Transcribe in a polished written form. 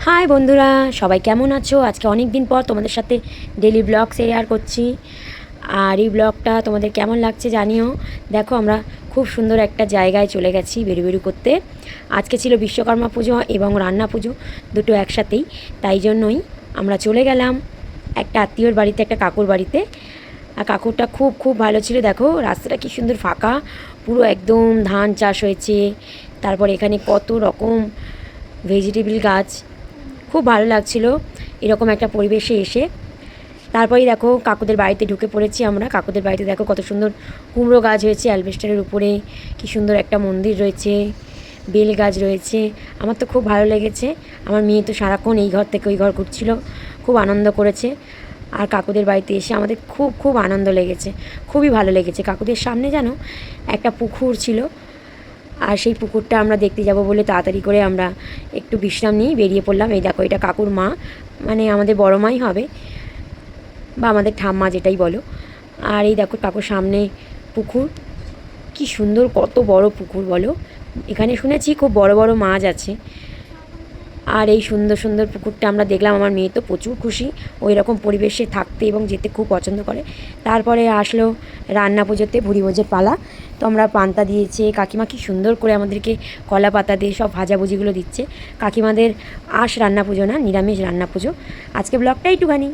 High বন্ধুরা, সবাই কেমন আছো? আজকে অনেক দিন পর তোমাদের সাথে ডেলি ব্লগ শেয়ার করছি। আর এই ব্লগটা তোমাদের কেমন লাগছে জানিও। দেখো, আমরা খুব সুন্দর একটা জায়গায় চলে গেছি বেরু করতে। আজকে ছিল বিশ্বকর্মা পুজো এবং রান্না পুজো দুটো একসাথেই, তাই জন্যই আমরা চলে গেলাম একটা আত্মীয়র বাড়িতে, একটা কাকুর বাড়িতে। আর কাকুরটা খুব খুব ভালো ছিল। দেখো রাস্তাটা কি সুন্দর ফাঁকা, পুরো একদম ধান চাষ হয়েছে। তারপর এখানে কত রকম ভেজিটেবল গাছ, খুব ভালো লাগছিল এরকম একটা পরিবেশে এসে। তারপরেই দেখো কাকুদের বাড়িতে ঢুকে পড়েছি আমরা। কাকুদের বাড়িতে দেখো কত সুন্দর কুমড়ো গাছ হয়েছে অ্যালবেস্টারের উপরে, কি সুন্দর একটা মন্দির রয়েছে, বেল গাছ রয়েছে। আমার তো খুব ভালো লেগেছে। আমার মেয়ে তো সারাক্ষণ এই ঘর থেকে ওই ঘর ঘুরছিল, খুব আনন্দ করেছে। আর কাকুদের বাড়িতে এসে আমাদের খুব খুব আনন্দ লেগেছে, খুবই ভালো লেগেছে। কাকুদের সামনে যেন একটা পুকুর ছিল, আর সেই পুকুরটা আমরা দেখতে যাব বলে তাড়াতাড়ি করে আমরা একটু বিশ্রাম নিয়ে বেরিয়ে পড়লাম। এই দেখো, এটা কাকুর মা, মানে আমাদের বড় মাই হবে বা আমাদের ঠাম্মা যেটাই বলো। আর এই দেখো কাকুর সামনে পুকুর, কি সুন্দর, কত বড় পুকুর বলো। এখানে শুনেছি খুব বড় বড় মাছ আছে। আর এই সুন্দর সুন্দর পুকুরটা আমরা দেখলাম। আমার মেয়ে তো প্রচুর খুশি ওই রকম পরিবেশে থাকতে এবং যেতে খুব পছন্দ করে। তারপরে আসলো রান্না পুজোতে ভুড়িভোজের পালা। তো আমরা পান্তা দিয়েছে কাকিমা, কি সুন্দর করে আমাদেরকে কলা পাতা দিয়ে সব ভাজাভুজিগুলো দিচ্ছে। কাকিমাদের রান্না পুজো না, নিরামিষ রান্না পুজো। আজকে ব্লগটা একটুখানি।